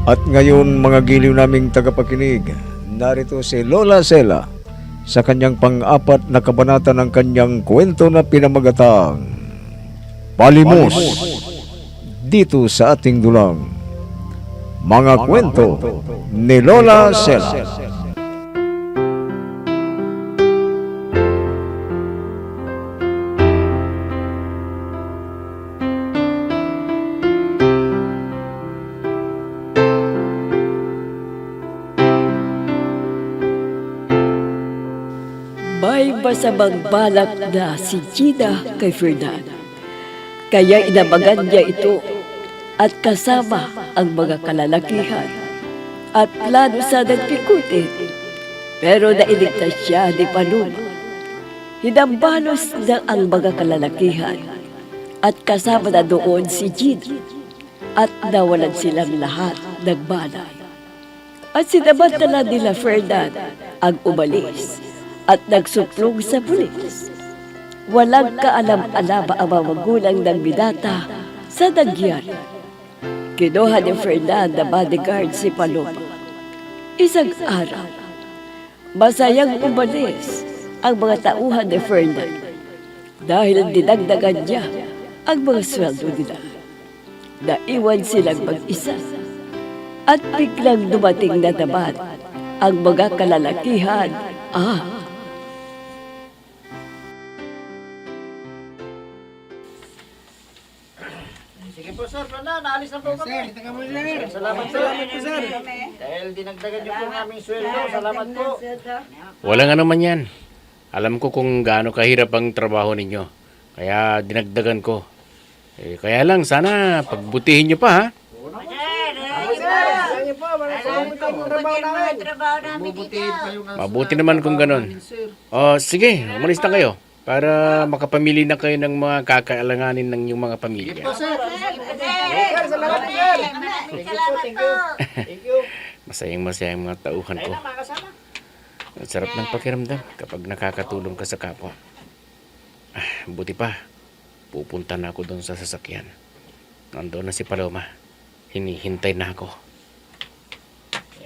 At ngayon mga giliw naming tagapakinig, narito si Lola Sela sa kanyang pang-apat na kabanata ng kanyang kwento na pinamagatang Palimos dito sa ating dulang. Mga kwento ni Lola Sela. May masamang balak na si Gina kay Ferdinand. Kaya inabagan niya ito at kasama ang mga kalalakihan at plano sa nagpikutin. Pero nailigtas siya ni Paloma. Hinambalos na ang mga kalalakihan at kasama na doon si Gina at nawalan silang lahat ng balay. At sinamantala nila Ferdinand ang umalis at nagsuplong sa pulis. Walang kaalam-alam ang mga magulang ng binata sa nangyari. Kinuha ni Ferdinand na bodyguard si Paloma. Isang araw, masayang umalis ang mga tauhan ni Ferdinand dahil dinagdagan niya ang mga sweldo nila. Naiwan silang mag-isa at biglang dumating na naman ang mga kalalakihan. Sige po sir, na naalis na po kami. Sir, ito ka mo sir. Salamat po sir. Dahil dinagdagan niyo po ang aming sweldo. Salamat po. Walang ano man yan. Alam ko kung gaano kahirap ang trabaho ninyo. Kaya dinagdagan ko. Kaya lang, sana pagbutihin nyo pa ha. Mabuti naman kung ganon. Sige, umalis na kayo. Para makapamili na kayo ng mga kakailanganin ng inyong mga pamilya. Salamat sir. Thank you. Masayang mga tauhan ko. Ang sarap ng pakiramdam kapag nakakatulong ka sa kapwa. Buti pa, pupunta na ako doon sa sasakyan. Nandoon na si Paloma. Hinihintay na ako.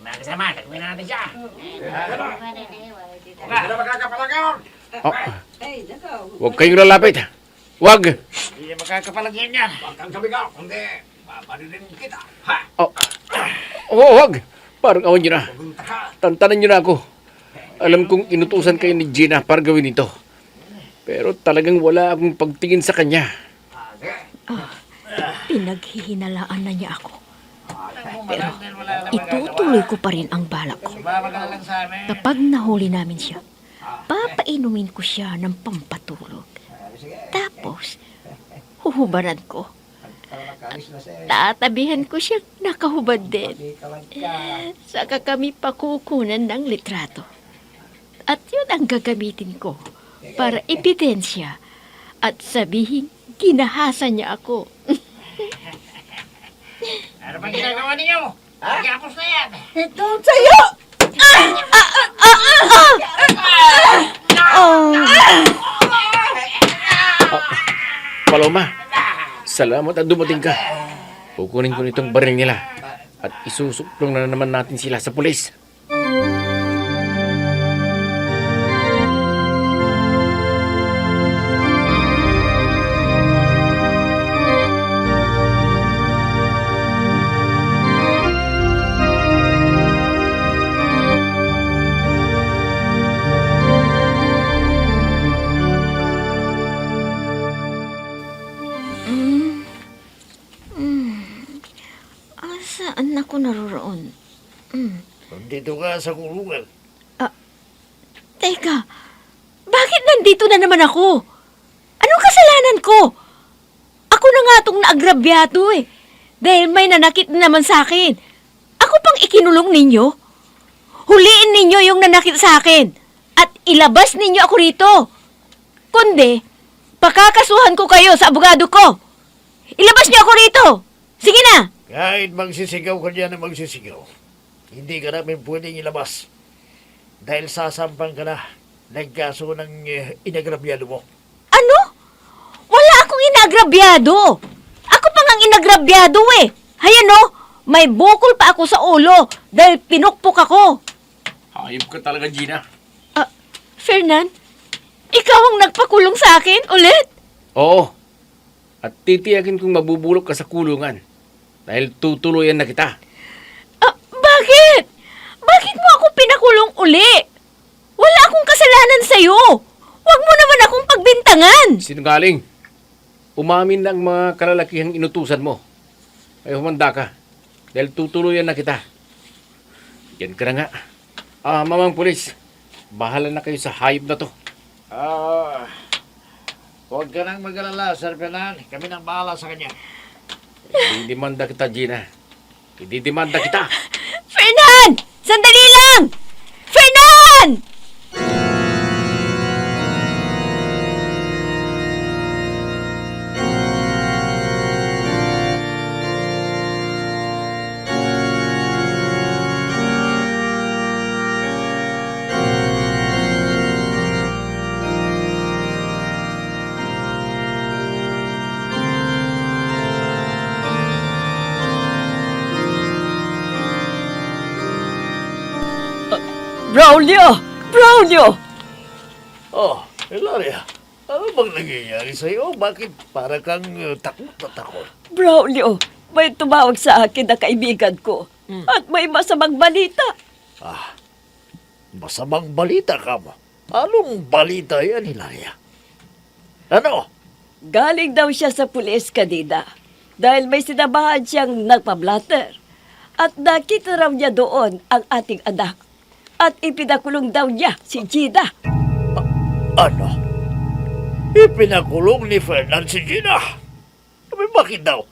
Mga kasama, tagawin natin siya. Wala makakapalagaw. Huwag kayong lalapit. Huwag! Hindi makakapalagyan niya. Huwag kang sabigaw, kundi papadilin kita. Ha? Huwag! Parang awan nyo na. Tantanan nyo na ako. Alam kong inutusan kayo ni Gina para gawin ito. Pero talagang wala akong pagtingin sa kanya. Pinaghihinalaan na niya ako. Pero itutuloy ko pa rin ang balak ko. Kapag nahuli namin siya, papainumin ko siya ng pampatulog. Tapos, huhubaran ko. Tatabihan ko siya nakahubad din. Saka kami pakukunan ng litrato. At yun ang gagamitin ko para ebidensya at sabihin ginahasan niya ako. Ano bang ginagawa ninyo? Pagkapos na yan. Ito sa'yo! Paloma, salamat at dumating ka. Kukunin ko nitong baril nila at isusuplong na naman natin sila sa pulis. Saan ako naroroon? Dito ka sa kulungan. Teka, bakit nandito na naman ako? Anong kasalanan ko? Ako na nga itong naagrabyado eh. Dahil may nanakit na naman sa akin. Ako pang ikinulong ninyo? Huliin ninyo yung nanakit sa akin. At ilabas ninyo ako rito. Kundi, pakakasuhan ko kayo sa abogado ko. Ilabas niyo ako rito. Sige na. Kahit magsisigaw ka dyan na magsisigaw, hindi ka namin pwedeng ilabas. Dahil sasampang ka na ng kaso ng inagrabyado mo. Ano? Wala akong inagrabyado. Ako pa ngang inagrabyado eh. Hayan no, May bukol pa ako sa ulo dahil pinukpok ako. Hayop ka talaga, Gina. Fernan, ikaw ang nagpakulong sa akin ulit? Oo. At titiyakin kong mabubulok ka sa kulungan. Dahil tutuluyan na kita. Bakit? Bakit mo ako pinakulong uli? Wala akong kasalanan sa'yo. Huwag mo naman akong pagbintangan. Sinungaling. Umamin na ang mga kalalakihang inutusan mo. Ay humanda ka. Dahil tutuluyan na kita. Yan ka na nga. Mamang pulis. Bahala na kayo sa hayop na to. Huwag ka nang mag-alala, Sir Fernan. Kami nang bahala sa kanya. Ididimanda kita, Gina. Ididimanda kita. Fernan! Sandali lang! Fernan! Braulio! Braulio! Oh, Hilaria. Ano bang nangyayari sa'yo? Bakit para kang takot na takot? Braulio, may tumawag sa akin na kaibigan ko. At may masamang balita. Masamang balita ka mo. Anong balita yan, Hilaria? Ano? Galing daw siya sa pulis kanina dahil may sinabahan siyang nagpablatter. At nakita raw niya doon ang ating anak. At ipinakulong daw niya si Gina. Ano? Ipinakulong ni Fernan si Gina? Bakit daw?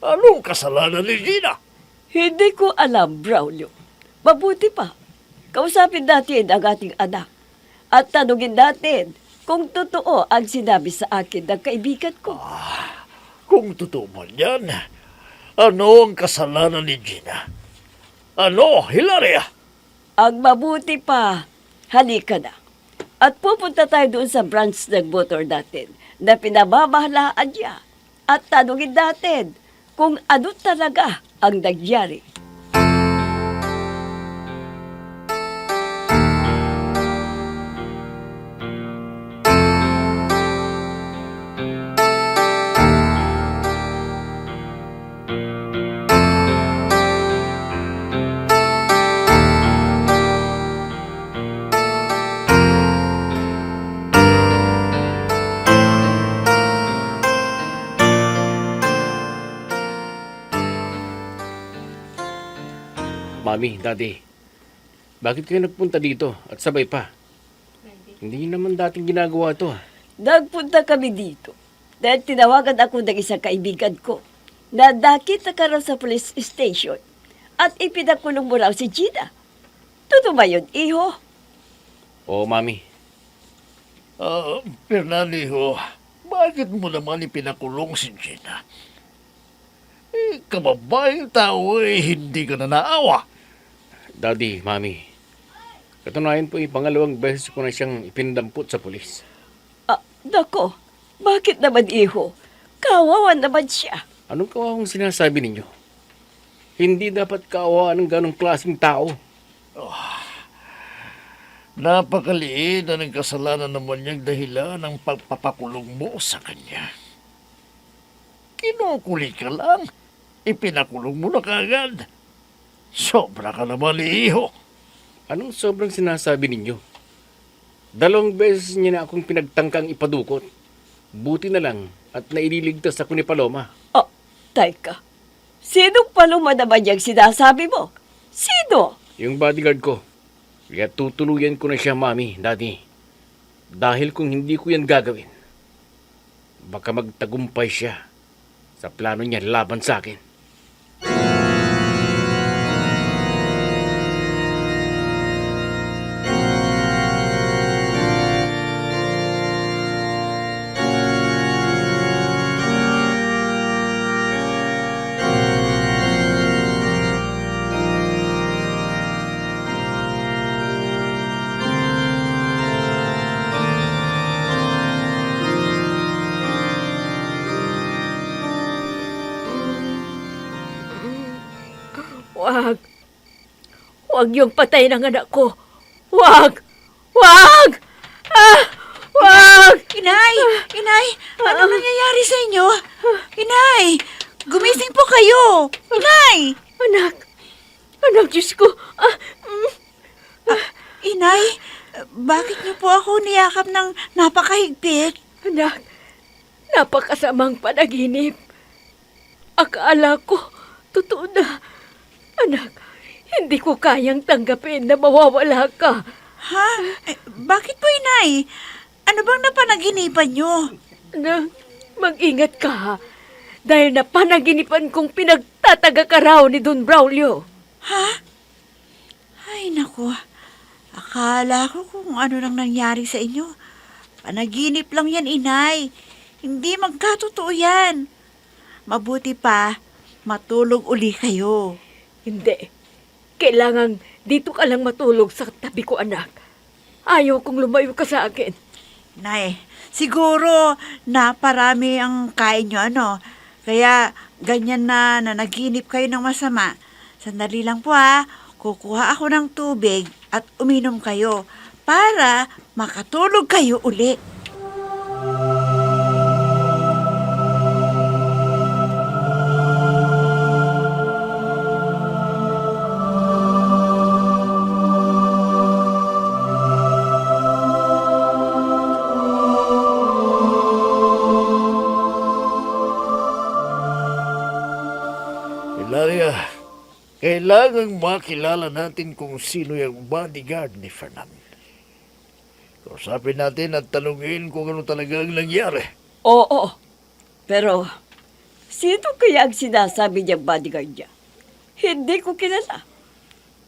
Anong kasalanan ni Gina? Hindi ko alam, Braulio. Mabuti pa. Kausapin natin ang ating anak. At tanungin natin kung totoo ang sinabi sa akin ng kaibigan ko. Kung totoo man yan, ano ang kasalanan ni Gina? Ano, Hilaria? Ang mabuti pa, halika na. At pupunta tayo doon sa branch ng motor natin na pinamamahalaan niya. At tanungin natin kung ano talaga ang nangyari. Mami, Daddy, bakit kayo nagpunta dito at sabay pa? Hindi naman dating ginagawa ito. Nagpunta kami dito dahil tinawagan ako ng isang kaibigan ko na nakita ka raw sa police station at ipinakulong mo raw si Gina. Totoo ba yun, iho? Oo, Mami. Fernando, bakit mo naman ipinakulong si Gina? Kababaeng tao hindi ka na naawa. Daddy, Mami, katunayan po pangalawang beses ko na siyang ipindampot sa pulis. Nako, bakit naman iho? Kawawa naman siya. Anong kawawang sinasabi ninyo? Hindi dapat kaawaan ng ganong klaseng tao. Napakaliit na ng kasalanan naman niyang dahilan ng pagpapakulong mo sa kanya. Kinukuli ka lang, ipinakulong mo na kaagad. Sobra ka naman, iho. Anong sobrang sinasabi ninyo? 2 beses niya na akong pinagtangkang ipadukot. Buti na lang at naililigtas ako ni Paloma. Oh, teka. Sinong Paloma naman yung sinasabi mo? Sino? Yung bodyguard ko. Kaya tutuluyan ko na siya, Mami, Daddy. Dahil kung hindi ko yan gagawin, baka magtagumpay siya sa plano niya laban sa akin. Huwag. Huwag yung patay ng anak ko. Huwag! Huwag! Ah! Huwag! Inay! Inay! Ano nangyayari sa inyo? Inay! Gumising po kayo! Inay! Anak! Anak, Diyos ko! Inay, bakit niyo po ako niyakap ng napakahigpit? Anak, napakasamang panaginip. Akala ko, totoo na. Anak, hindi ko kayang tanggapin na mawawala ka. Ha? Bakit po, Inay? Ano bang napanaginipan niyo? Anak, mag-ingat ka ha. Dahil napanaginipan kong pinagtataga ka raw ni Don Braulio. Ha? Ay, naku. Akala ko kung ano nang nangyari sa inyo. Panaginip lang yan, Inay. Hindi magkatotoo yan. Mabuti pa, matulog uli kayo. Hindi. Kailangan dito ka lang matulog sa tabi ko, anak. Ayaw kong lumayo ka sa akin. Nay, siguro naparami ang kain nyo, ano? Kaya ganyan na nanaginip kayo ng masama. Sandali lang po ha. Kukuha ako ng tubig at uminom kayo para makatulog kayo uli. Hilaria, kailangang makilala natin kung sino yung bodyguard ni Fernan. Kausapin natin at tanungin kung ano talaga ang nangyari. Oo. Pero, sino kaya ang sinasabi niyang bodyguard niya? Hindi ko kilala.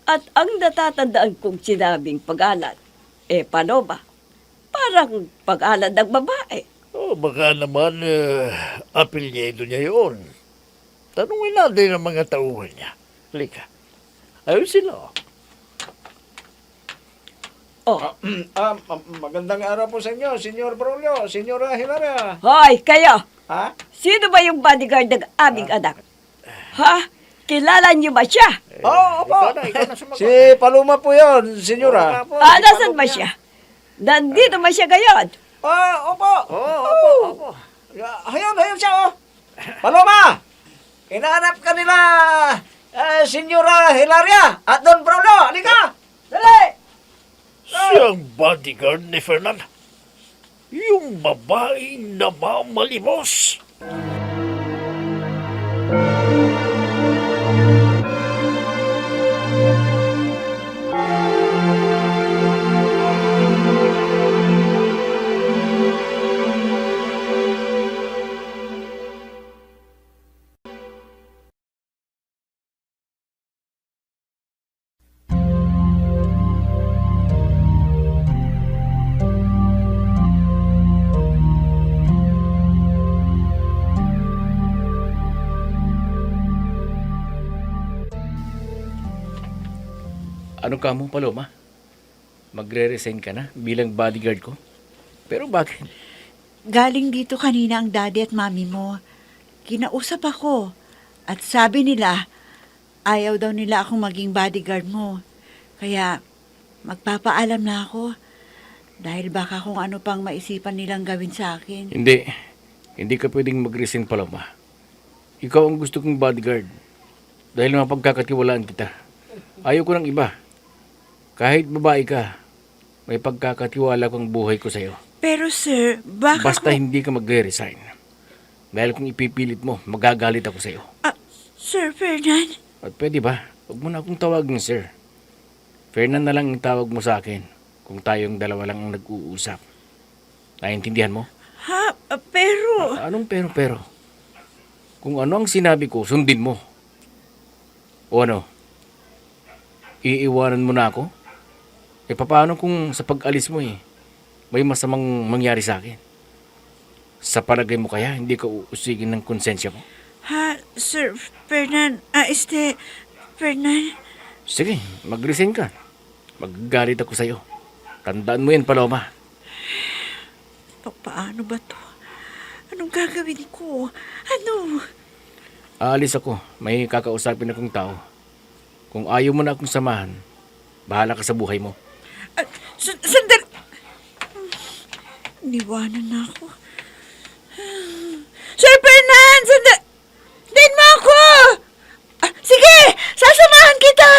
At ang natatandaan kong sinabing pag-alad, paano ba? Parang pag-alad ng babae. O baka naman apelyido niya yun. Tanungin natin ang mga tauhan niya. Halika. Ayun sila. Oh, Magandang araw po sa inyo, Senyor Braulio, Senyora Hilaria. hoy, kayo! Ha? Sino ba yung bodyguard ng aming anak? Ha? Kilala niyo ba siya? Oo, opo. Ikaw na sumagot. Si Paloma po yun, Senyora. Nasaan ba siya? Nandito ba siya ngayon? Opo. Opo. Hayun siya, oh. Paloma! Inaanap ka nila, Senyora Hilaria at Don Braulio. Halika! Dali! Siyang bodyguard ni Fernan. Yung babaeng namamalimos. Ano ka mo, Paloma? Magre-resign ka na bilang bodyguard ko? Pero bakit? Galing dito kanina ang daddy at mami mo. Kinausap ako at sabi nila ayaw daw nila akong maging bodyguard mo. Kaya magpapaalam na ako dahil baka kung ano pang maisipan nilang gawin sa akin. Hindi. Hindi ka pwedeng mag-resign, Paloma. Ikaw ang gusto kong bodyguard. Dahil mapagkakatiwalaan kita. Ayaw ko ng iba. Kahit babae ka, may pagkakatiwala kong buhay ko sa'yo. Pero sir, baka Basta hindi ka magre-resign. Dahil kung ipipilit mo, magagalit ako sa'yo. Sir Fernan, At pwede ba? Huwag mo na akong tawagin, sir. Fernan na lang ang tawag mo sa akin kung tayong dalawa lang ang nag-uusap. Naiintindihan mo? pero... Anong pero? Kung ano ang sinabi ko, sundin mo. O ano? Iiwanan mo na ako? Paano kung sa pag-alis mo may masamang mangyari sa akin? Sa palagay mo kaya, hindi ka uusigin ng konsensya mo? Sir Fernan, Fernan, Sige, mag-resign ka. Magagalit ako sa'yo. Tandaan mo yan, Paloma. paano ba to? Anong gagawin ko? Ano? Aalis ako. May kakausapin akong tao. Kung ayaw mo na akong samahan, bahala ka sa buhay mo. Sandali! Niwanan na ako. Sir Fernan! Sandali! Din mo ako! Sige! Sasamahan kita!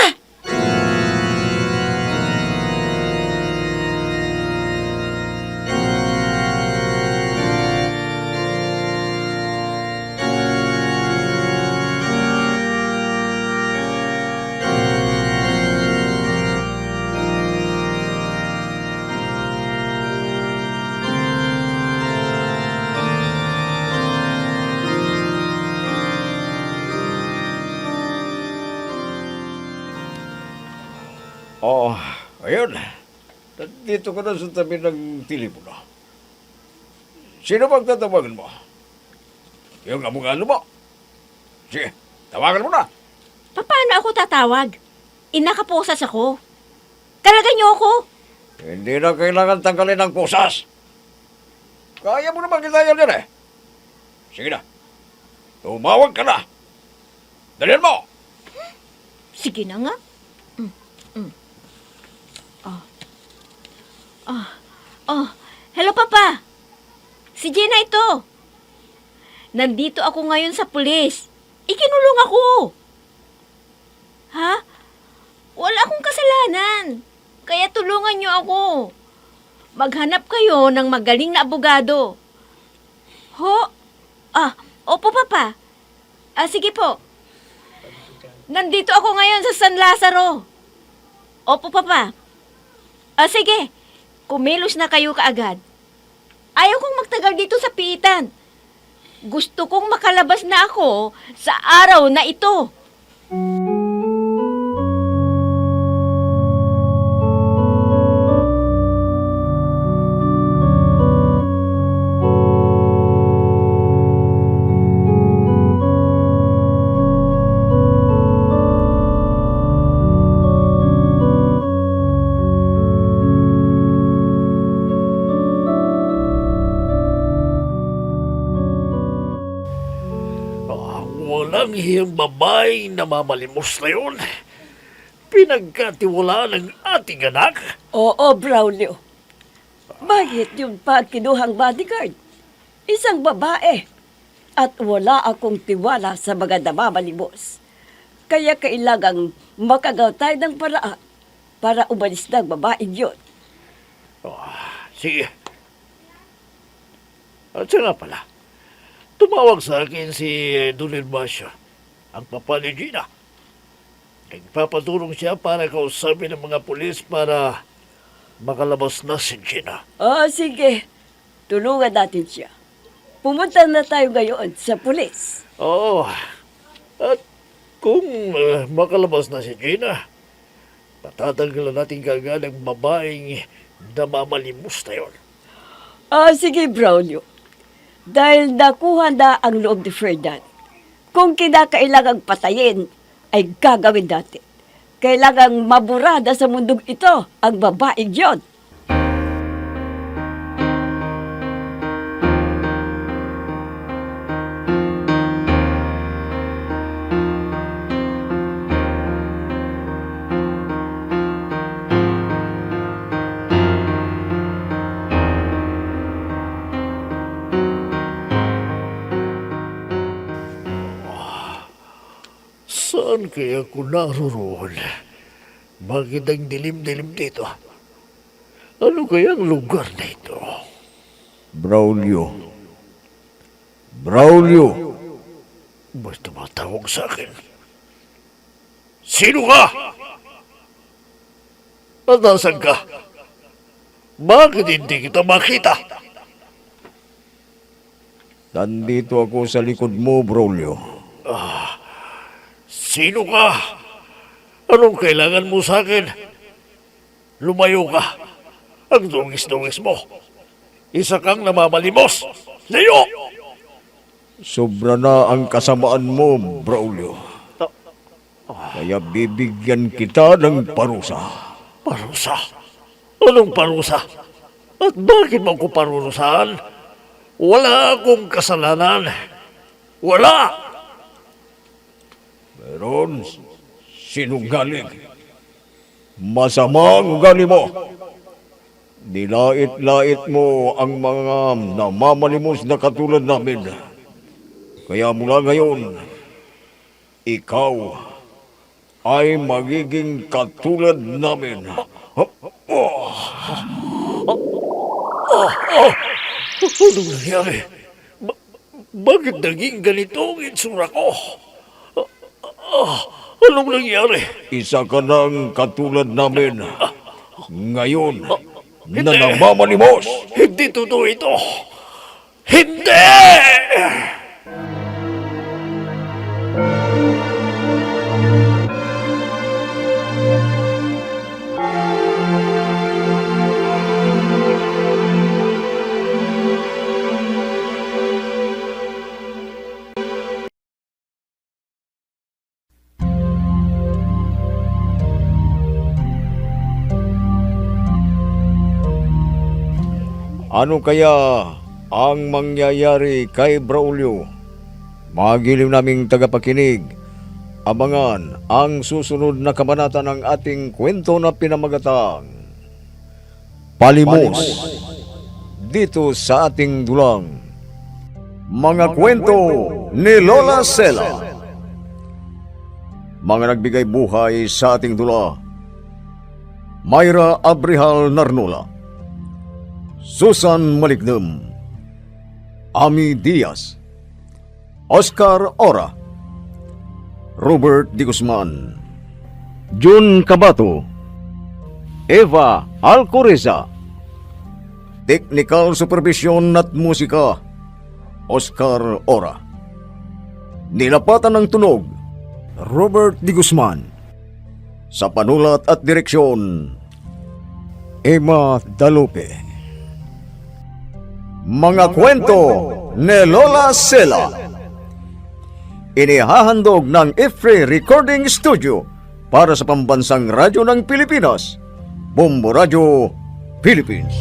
Oh, ayun. Nandito ka na sa tabi ng telepono. Sino bang tatawagan mo? Yung abogado mo. Sige, tawagan mo na. Paano ako tatawag? Inakaposas ako. Talaga niyo ako. Hindi na kailangan tanggalin ang kusas. Kaya mo naman kita yan eh. Sige na. Tumawag ka na. Dalhin mo. Sige na nga. Hello, Papa. Si Gina ito. Nandito ako ngayon sa pulis. Ikinulong ako. Ha? Wala akong kasalanan. Kaya tulungan niyo ako. Maghanap kayo ng magaling na abogado. Ho? Opo, Papa. Sige po. Nandito ako ngayon sa San Lazaro. Opo, Papa. Sige. Kumilos na kayo kaagad. Ayaw kong magtagal dito sa piitan. Gusto kong makalabas na ako sa araw na ito. Walang hiyang babae na mamalimos na yun. Pinagkatiwalaan ng ating anak. Oo, Braulio. Bakit yung pagkinuhang bodyguard? Isang babae. At wala akong tiwala sa mga namamalimos. Kaya kailangang makagaw tayo ng paraan para umalis ng babaeng yun. Sige. At siya nga pala, tumawag sa akin si Don Elmasio, ang papa ni Gina. Nagpapatulong siya para kausapin ng mga pulis para makalabas na si Gina. Sige. Tulungan natin siya. Pumunta na tayo ngayon sa pulis. Oo. At kung makalabas na si Gina, patatanggalan natin kagad ang babaeng namamalimos na yun. Sige, Braulio. Dahil nakuha na ang loob ni Ferdinand, kung kinakailangang patayin, ay gagawin natin. Kailangang maburada sa mundong ito ang babaeng yon. Saan kaya ako naroon? Bakit ang dilim-dilim dito? Ano kaya ang lugar na ito? Braulio. Braulio. Ba't tumatawag sa akin? Sino ka? At nasan ka? Bakit hindi kita makita? Nandito ako sa likod mo, Braulio. Sino ka? Anong kailangan mo sa akin? Lumayo ka. Ang dungis-dungis mo. Isa kang namamalimos. Layo! Sobra na ang kasamaan mo, Braulio. Kaya bibigyan kita ng parusa. Parusa? Anong parusa? At bakit mo ko parurusahan? Wala akong kasalanan. Wala! Meron. sinungaling. Masama ang ugali mo. Nilait-lait mo ang mga namamalimos na katulad namin. Kaya mula ngayon, ikaw ay magiging katulad namin. Anong nangyari? Bakit naging ganito ang itsura ko? Anong nangyari? Isa ka ng katulad namin. Ngayon, na namamalimos. Hindi totoo ito! Hindi! Ano kaya ang mangyayari kay Braulio? Magiliw naming tagapakinig, abangan ang susunod na kabanata ng ating kwento na pinamagatang Palimos, dito sa ating dulang Mga Kwento ni Lola Sela. Mga nagbigay buhay sa ating dula: Myra Abrihal Narnola, Susan Maligdem, Ami Diaz, Oscar Ora, Robert Di Guzman, Jun Cabato, Eva Alcoreza. Technical Supervision at Musika, Oscar Ora. Nilapatan ng tunog, Robert Di Guzman. Sa panulat at direksyon, Emma Dalupe. Mga Kwento ni Lola Sela. Inihahandog ng IFRE Recording Studio para sa Pambansang Radyo ng Pilipinas, Bombo Radio, Philippines.